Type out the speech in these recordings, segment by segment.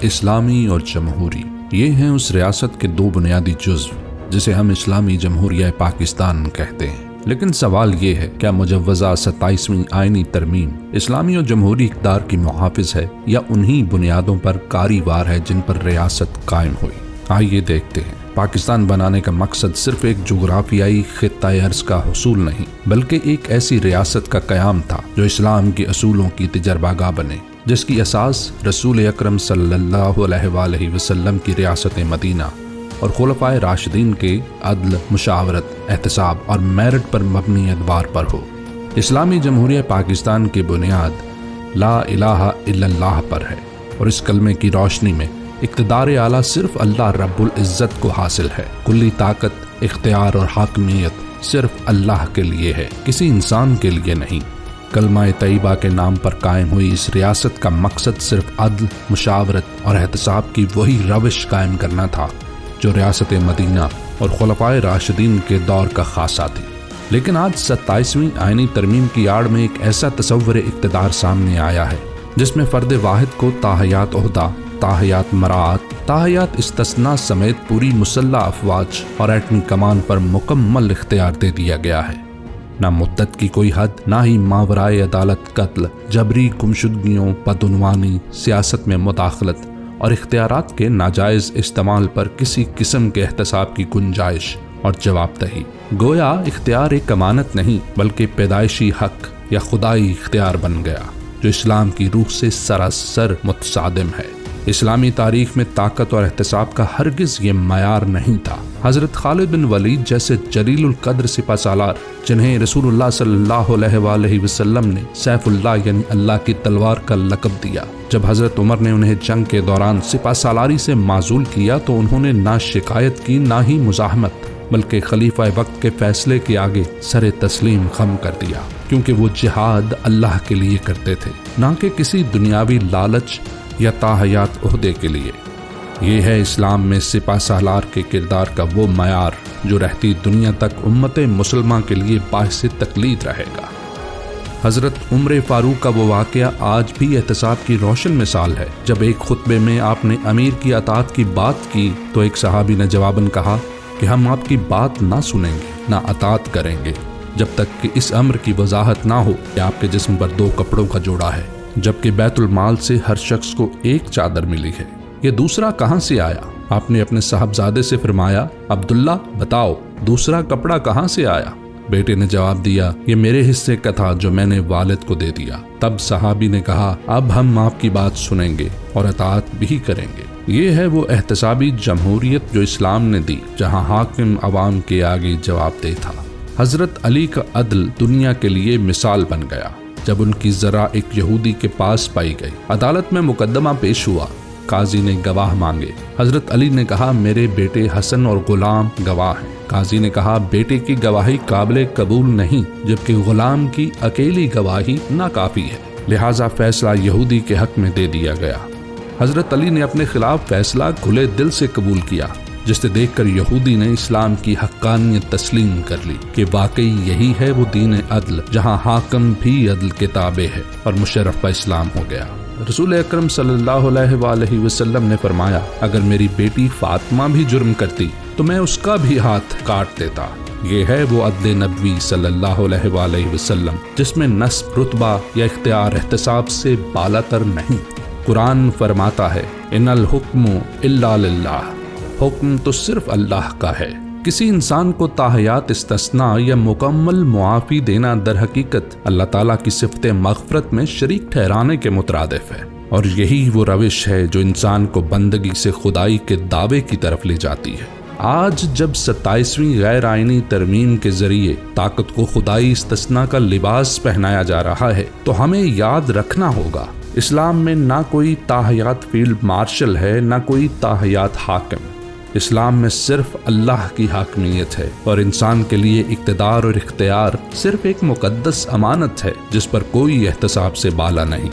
اسلامی اور جمہوری، یہ ہیں اس ریاست کے دو بنیادی جزو جسے ہم اسلامی جمہوریہ پاکستان کہتے ہیں۔ لیکن سوال یہ ہے، کیا مجوزہ 27ویں آئینی ترمیم اسلامی اور جمہوری اقدار کی محافظ ہے یا انہی بنیادوں پر کاری وار ہے جن پر ریاست قائم ہوئی؟ آئیے دیکھتے ہیں۔ پاکستان بنانے کا مقصد صرف ایک جغرافیائی خطہ ارض کا حصول نہیں، بلکہ ایک ایسی ریاست کا قیام تھا جو اسلام کے اصولوں کی تجربہ گاہ بنے، جس کی اساس رسول اکرم صلی اللہ علیہ وآلہ وسلم کی ریاست مدینہ اور خلفائے راشدین کے عدل، مشاورت، احتساب اور میرٹ پر مبنی ادوار پر ہو۔ اسلامی جمہوریہ پاکستان کی بنیاد لا الہ الا اللہ پر ہے، اور اس کلمے کی روشنی میں اقتدار اعلیٰ صرف اللہ رب العزت کو حاصل ہے۔ کلی طاقت، اختیار اور حاکمیت صرف اللہ کے لیے ہے، کسی انسان کے لیے نہیں۔ کلمہ طیبہ کے نام پر قائم ہوئی اس ریاست کا مقصد صرف عدل، مشاورت اور احتساب کی وہی روش قائم کرنا تھا جو ریاست مدینہ اور خلفائے راشدین کے دور کا خاصہ تھی۔ لیکن آج 27ویں آئینی ترمیم کی آڑ میں ایک ایسا تصور اقتدار سامنے آیا ہے جس میں فرد واحد کو تاحیات عہدہ، تاحیات مراعات، تاحیات استثناء سمیت پوری مسلح افواج اور ایٹمی کمان پر مکمل اختیار دے دیا گیا ہے۔ نہ مدت کی کوئی حد، نہ ہی ماورائے عدالت قتل، جبری گمشدگیوں، بدعنوانی، سیاست میں مداخلت اور اختیارات کے ناجائز استعمال پر کسی قسم کے احتساب کی گنجائش اور جواب دہی۔ گویا اختیار ایک امانت نہیں بلکہ پیدائشی حق یا خدائی اختیار بن گیا، جو اسلام کی روح سے سراسر متصادم ہے۔ اسلامی تاریخ میں طاقت اور احتساب کا ہرگز یہ معیار نہیں تھا۔ حضرت خالد بن ولید جیسے جلیل القدر سپہ سالار، جنہیں رسول اللہ صلی اللہ علیہ وآلہ وسلم نے سیف اللہ یعنی اللہ کی تلوار کا لقب دیا، جب حضرت عمر نے انہیں جنگ کے دوران سپہ سالاری سے معزول کیا تو انہوں نے نہ شکایت کی نہ ہی مزاحمت، بلکہ خلیفہ وقت کے فیصلے کے آگے سر تسلیم خم کر دیا، کیونکہ وہ جہاد اللہ کے لیے کرتے تھے، نہ کہ کسی دنیاوی لالچ یا تاحیات عہدے کے لیے۔ یہ ہے اسلام میں سپہ سالار کے کردار کا وہ معیار جو رہتی دنیا تک امت مسلمہ کے لیے باعث تقلید رہے گا۔ حضرت عمر فاروق کا وہ واقعہ آج بھی احتساب کی روشن مثال ہے۔ جب ایک خطبے میں آپ نے امیر کی اطاعت کی بات کی تو ایک صحابی نے جواباً کہا کہ ہم آپ کی بات نہ سنیں گے، نہ اطاعت کریں گے جب تک کہ اس امر کی وضاحت نہ ہو کہ آپ کے جسم پر 2 کپڑوں کا جوڑا ہے، جبکہ بیت المال سے ہر شخص کو ایک چادر ملی ہے، یہ دوسرا کہاں سے آیا؟ آپ نے اپنے صاحبزادے سے فرمایا، عبداللہ بتاؤ دوسرا کپڑا کہاں سے آیا؟ بیٹے نے جواب دیا، یہ میرے حصے کا تھا جو میں نے والد کو دے دیا۔ تب صحابی نے کہا، اب ہم آپ کی بات سنیں گے اور اطاعت بھی کریں گے۔ یہ ہے وہ احتسابی جمہوریت جو اسلام نے دی، جہاں حاکم عوام کے آگے جواب دہ تھا۔ حضرت علی کا عدل دنیا کے لیے مثال بن گیا جب ان کی ذرا ایک یہودی کے پاس پائی گئی۔ عدالت میں مقدمہ پیش ہوا، قاضی نے گواہ مانگے۔ حضرت علی نے کہا، میرے بیٹے حسن اور غلام گواہ ہیں۔ قاضی نے کہا، بیٹے کی گواہی قابل قبول نہیں، جبکہ غلام کی اکیلی گواہی ناکافی ہے، لہٰذا فیصلہ یہودی کے حق میں دے دیا گیا۔ حضرت علی نے اپنے خلاف فیصلہ کھلے دل سے قبول کیا، جسے دیکھ کر یہودی نے اسلام کی حقانیت تسلیم کر لی کہ واقعی یہی ہے وہ دین عدل جہاں حاکم بھی عدل کے تابع ہے، اور مشرف اسلام ہو گیا۔ رسول اکرم صلی اللہ علیہ وآلہ وسلم نے فرمایا، اگر میری بیٹی فاطمہ بھی جرم کرتی تو میں اس کا بھی ہاتھ کاٹ دیتا۔ یہ ہے وہ عدل نبوی صلی اللہ علیہ وآلہ وسلم جس میں نسب، رتبہ یا اختیار احتساب سے بالا تر نہیں۔ قرآن فرماتا ہے، ان الحکم الا للہ، حکم تو صرف اللہ کا ہے۔ کسی انسان کو تاحیات استثناء یا مکمل معافی دینا در حقیقت اللہ تعالیٰ کی صفت مغفرت میں شریک ٹھہرانے کے مترادف ہے، اور یہی وہ روش ہے جو انسان کو بندگی سے خدائی کے دعوے کی طرف لے جاتی ہے۔ آج جب 27ویں غیر آئینی ترمیم کے ذریعے طاقت کو خدائی استثناء کا لباس پہنایا جا رہا ہے تو ہمیں یاد رکھنا ہوگا، اسلام میں نہ کوئی تاحیات فیلڈ مارشل ہے، نہ کوئی تاحیات حاکم۔ اسلام میں صرف اللہ کی حاکمیت ہے، اور انسان کے لیے اقتدار اور اختیار صرف ایک مقدس امانت ہے جس پر کوئی احتساب سے بالا نہیں۔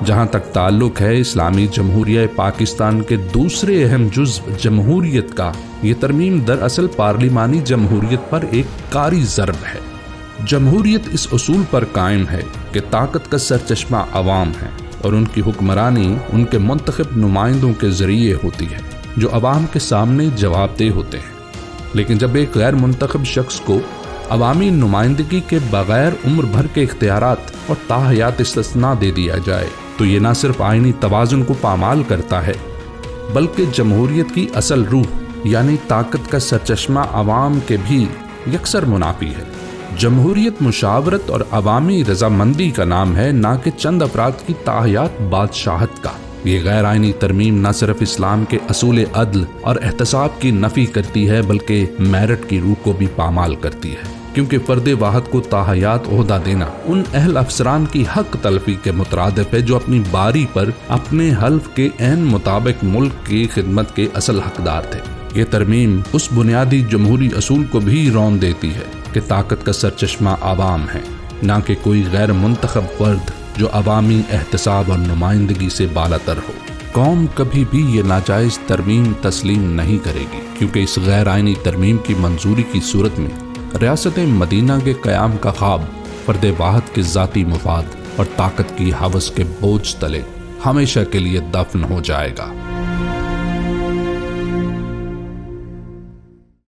جہاں تک تعلق ہے اسلامی جمہوریہ پاکستان کے دوسرے اہم جزو جمہوریت کا، یہ ترمیم دراصل پارلیمانی جمہوریت پر ایک کاری ضرب ہے۔ جمہوریت اس اصول پر قائم ہے کہ طاقت کا سرچشمہ عوام ہے، اور ان کی حکمرانی ان کے منتخب نمائندوں کے ذریعے ہوتی ہے جو عوام کے سامنے جواب دہ ہوتے ہیں۔ لیکن جب ایک غیر منتخب شخص کو عوامی نمائندگی کے بغیر عمر بھر کے اختیارات اور تاحیات استثناء دے دیا جائے تو یہ نہ صرف آئینی توازن کو پامال کرتا ہے بلکہ جمہوریت کی اصل روح یعنی طاقت کا سرچشمہ عوام کے بھی یکسر منافی ہے۔ جمہوریت مشاورت اور عوامی رضامندی کا نام ہے، نہ کہ چند افراد کی تاحیات بادشاہت کا۔ یہ غیر آئینی ترمیم نہ صرف اسلام کے اصول عدل اور احتساب کی نفی کرتی ہے بلکہ میرٹ کی روح کو بھی پامال کرتی ہے، کیونکہ فرد واحد کو تاحیات عہدہ دینا ان اہل افسران کی حق تلفی کے مترادف ہے جو اپنی باری پر اپنے حلف کے عین مطابق ملک کی خدمت کے اصل حقدار تھے۔ یہ ترمیم اس بنیادی جمہوری اصول کو بھی رون دیتی ہے کہ طاقت کا سرچشمہ عوام ہے، نہ کہ کوئی غیر منتخب فرد جو عوامی احتساب اور نمائندگی سے بالاتر ہو۔ قوم کبھی بھی یہ ناجائز ترمیم تسلیم نہیں کرے گی، کیونکہ اس غیر آئینی ترمیم کی منظوری کی صورت میں ریاست مدینہ کے قیام کا خواب فرد واحد کے ذاتی مفاد اور طاقت کی ہوس کے بوجھ تلے ہمیشہ کے لیے دفن ہو جائے گا۔